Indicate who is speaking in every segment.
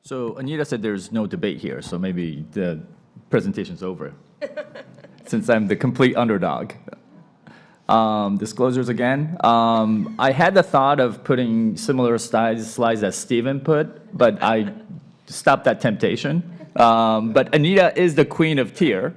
Speaker 1: So Anita said there's no debate here, so maybe the presentation's over, since I'm the complete underdog. Disclosures again. I had the thought of putting similar slides as Stephen put, but I stopped that temptation. But Anita is the queen of tear,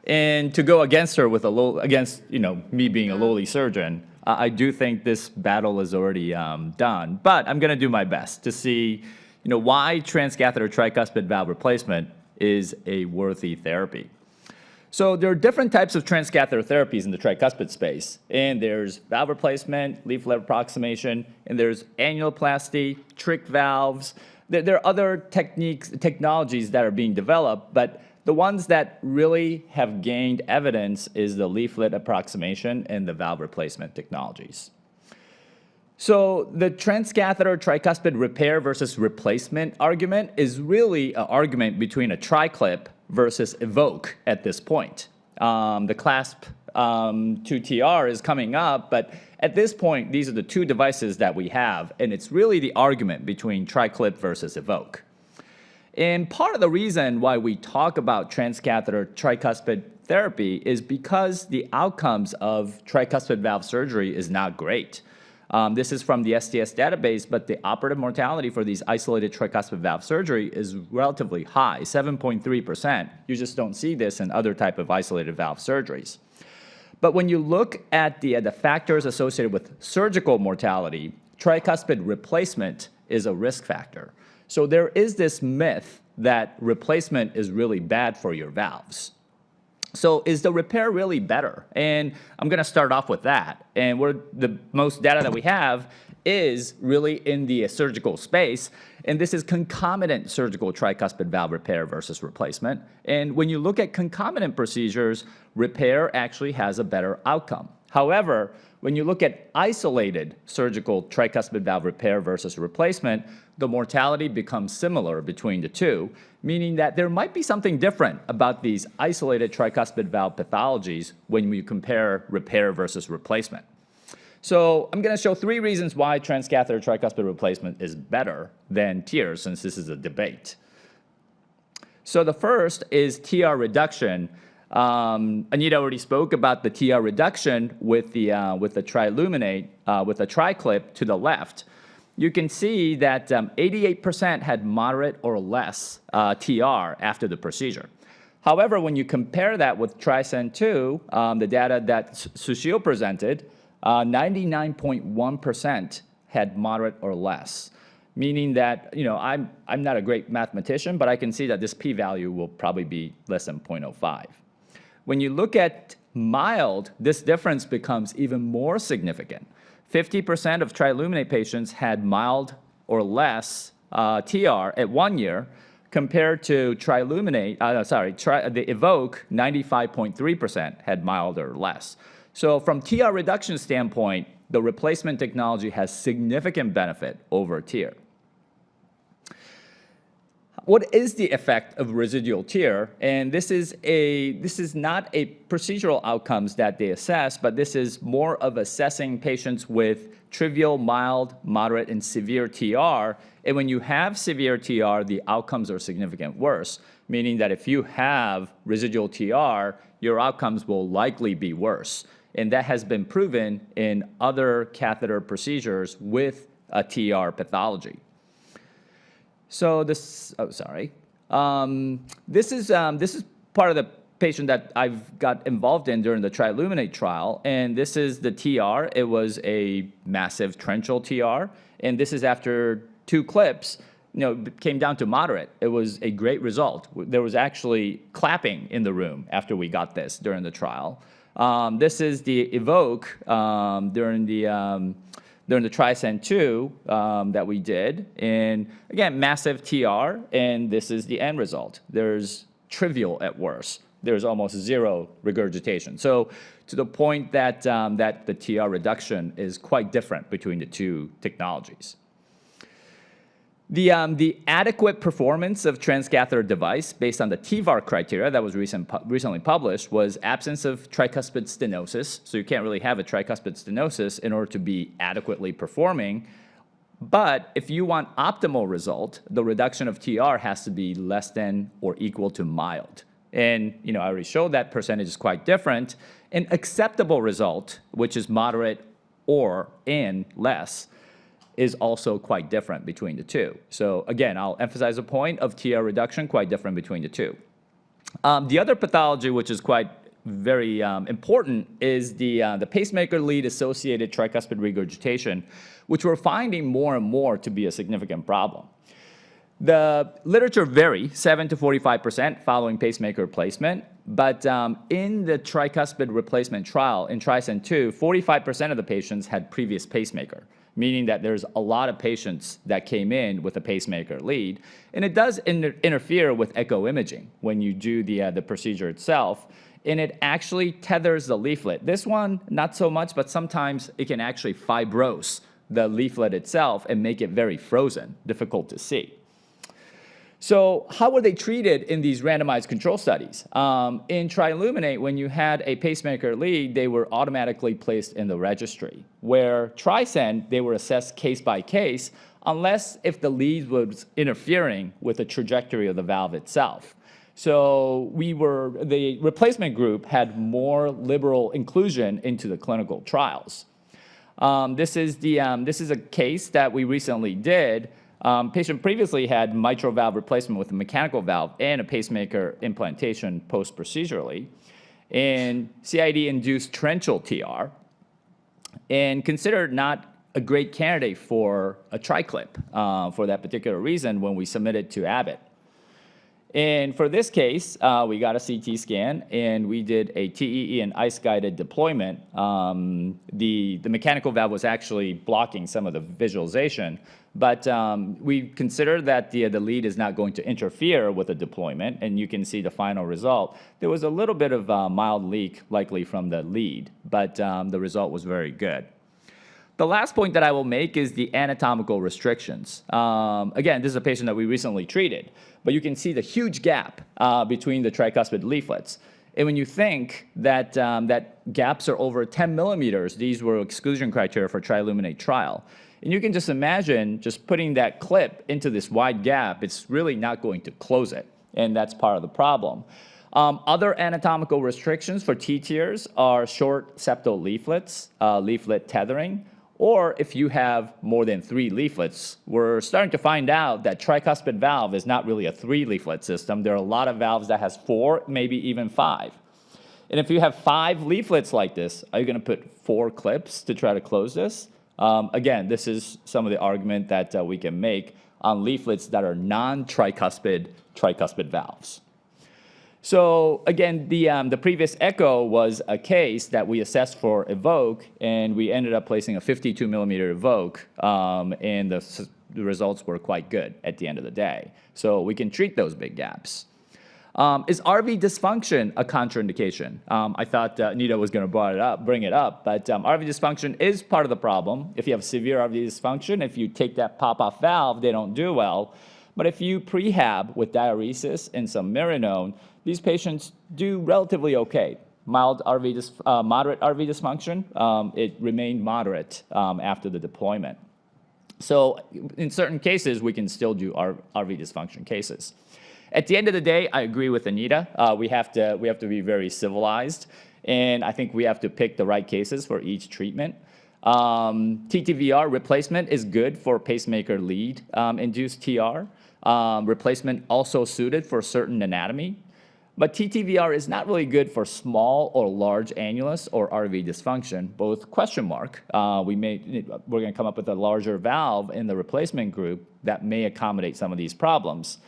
Speaker 1: and to go against her with me being a lowly surgeon, I do think this battle is already done. But I'm going to do my best to see, why transcatheter tricuspid valve replacement is a worthy therapy. So there are different types of transcatheter therapies in the tricuspid space, and there's valve replacement, leaflet approximation, and there's annuloplasty, trick valves. There are other technologies that are being developed, but the ones that really have gained evidence is the leaflet approximation and the valve replacement technologies. So the transcatheter tricuspid repair versus replacement argument is really an argument between a TriClip versus Evoke at this point. The CLASP 2TR is coming up, but at this point, these are the two devices that we have, and it's really the argument between TriClip versus Evoke. And part of the reason why we talk about transcatheter tricuspid therapy is because the outcomes of tricuspid valve surgery is not great. This is from the STS database, but the operative mortality for these isolated tricuspid valve surgery is relatively high, 7.3%. You just don't see this in other type of isolated valve surgeries. But when you look at the factors associated with surgical mortality, tricuspid replacement is a risk factor. So there is this myth that replacement is really bad for your valves. So is the repair really better? And I'm going to start off with that. And the most data that we have is really in the surgical space. And this is concomitant surgical tricuspid valve repair versus replacement. And when you look at concomitant procedures, repair actually has a better outcome. However, when you look at isolated surgical tricuspid valve repair versus replacement, the mortality becomes similar between the two, meaning that there might be something different about these isolated tricuspid valve pathologies when we compare repair versus replacement. So I'm going to show 3 reasons why transcatheter tricuspid replacement is better than TEER, since this is a debate. So the first is TR reduction. Anita already spoke about the TR reduction with the triluminate, with the TriClip to the left. You can see that 88% had moderate or less TR after the procedure. However, when you compare that with TriScend 2, the data that Tsuyoshi presented, 99.1% had moderate or less, meaning that, I'm not a great mathematician, but I can see that this p-value will probably be less than 0.05. When you look at mild, this difference becomes even more significant. 50% of triluminate patients had mild or less TR at 1 year, compared to the Evoke, 95.3% had mild or less. So from TR reduction standpoint, the replacement technology has significant benefit over TEER. What is the effect of residual TEER? And this is not a procedural outcomes that they assess, but this is more of assessing patients with trivial, mild, moderate, and severe TR. And when you have severe TR, the outcomes are significantly worse, meaning that if you have residual TR, your outcomes will likely be worse. And that has been proven in other catheter procedures with a TR pathology. So this, this is part of the patient that I've got involved in during the triluminate trial, and this is the TR. It was a massive torrential TR, and this is after 2 clips. It came down to moderate. It was a great result. There was actually clapping in the room after we got this during the trial. This is the Evoke during the TriScend 2 that we did. And again, massive TR, and this is the end result. There's trivial at worst. There's almost 0 regurgitation. So to the point that, that the TR reduction is quite different between the two technologies. The adequate performance of transcatheter device based on the TVAR criteria that was recently published was absence of tricuspid stenosis. So you can't really have a tricuspid stenosis in order to be adequately performing. But if you want optimal result, the reduction of TR has to be less than or equal to mild. And I already showed that percentage is quite different. An acceptable result, which is moderate or and less, is also quite different between the two. So again, I'll emphasize the point of TR reduction, quite different between the two. The other pathology, which is quite very important, is the pacemaker lead associated tricuspid regurgitation, which we're finding more and more to be a significant problem. The literature vary 7 to 45% following pacemaker replacement, but in the tricuspid replacement trial in TRISCEND 2, 45% of the patients had previous pacemaker, meaning that there's a lot of patients that came in with a pacemaker lead, and it does interfere with echo imaging when you do the procedure itself, and it actually tethers the leaflet. This one, not so much, but sometimes it can actually fibrose the leaflet itself and make it very frozen, difficult to see. So how were they treated in these randomized control studies? In TRILUMINATE, when you had a pacemaker lead, they were automatically placed in the registry. Where TRISCEND, they were assessed case by case, unless if the lead was interfering with the trajectory of the valve itself. So the replacement group had more liberal inclusion into the clinical trials. This is a case that we recently did. Patient previously had mitral valve replacement with a mechanical valve and a pacemaker implantation post-procedurally, and CID-induced torrential TR, and considered not a great candidate for a TriClip for that particular reason when we submitted to Abbott. And for this case, we got a CT scan, and we did a TEE and ICE-guided deployment. The mechanical valve was actually blocking some of the visualization, but we considered that the lead is not going to interfere with the deployment, and you can see the final result. There was a little bit of a mild leak, likely from the lead, but the result was very good. The last point that I will make is the anatomical restrictions. Again, this is a patient that we recently treated, but you can see the huge gap between the tricuspid leaflets. And when you think that gaps are over 10 millimeters, these were exclusion criteria for TRILUMINATE trial. And you can just imagine just putting that clip into this wide gap, it's really not going to close it, and that's part of the problem. Other anatomical restrictions for T-tiers are short septal leaflets, leaflet tethering, or if you have more than 3 leaflets. We're starting to find out that tricuspid valve is not really a 3-leaflet system. There are a lot of valves that has 4, maybe even 5. And if you have 5 leaflets like this, are you going to put 4 clips to try to close this? Again, this is some of the argument that we can make on leaflets that are non-tricuspid valves. So again, the previous echo was a case that we assessed for EVOQUE, and we ended up placing a 52 millimeter EVOQUE, and the results were quite good at the end of the day. So we can treat those big gaps. Is RV dysfunction a contraindication? I thought Anita was going to bring it up, but RV dysfunction is part of the problem. If you have severe RV dysfunction, if you take that pop-off valve, they don't do well. But if you prehab with diuresis and some Marinone, these patients do relatively okay. Moderate RV dysfunction, it remained moderate after the deployment. So in certain cases, we can still do RV dysfunction cases. At the end of the day, I agree with Anita. We have to be very civilized, and I think we have to pick the right cases for each treatment. TTVR replacement is good for pacemaker lead induced TR. Replacement also suited for certain anatomy. But TTVR is not really good for small or large annulus or RV dysfunction, both question mark. We're going to come up with a larger valve in the replacement group that may accommodate some of these problems.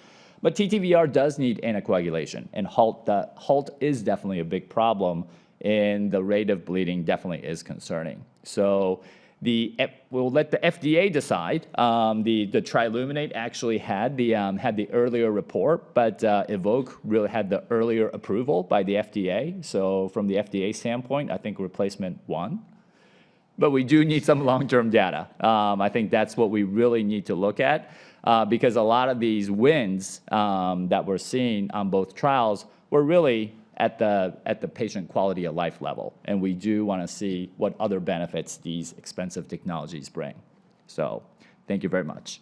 Speaker 1: But TTVR does need anticoagulation, and halt is definitely a big problem, and the rate of bleeding definitely is concerning. So we'll let the FDA decide. The TRILUMINATE actually had the earlier report, but EVOQUE really had the earlier approval by the FDA. So from the FDA standpoint, I think replacement won. But we do need some long-term data. I think that's what we really need to look at, because a lot of these wins that we're seeing on both trials were really at the patient quality of life level, and we do want to see what other benefits these expensive technologies bring. So Thank you very much.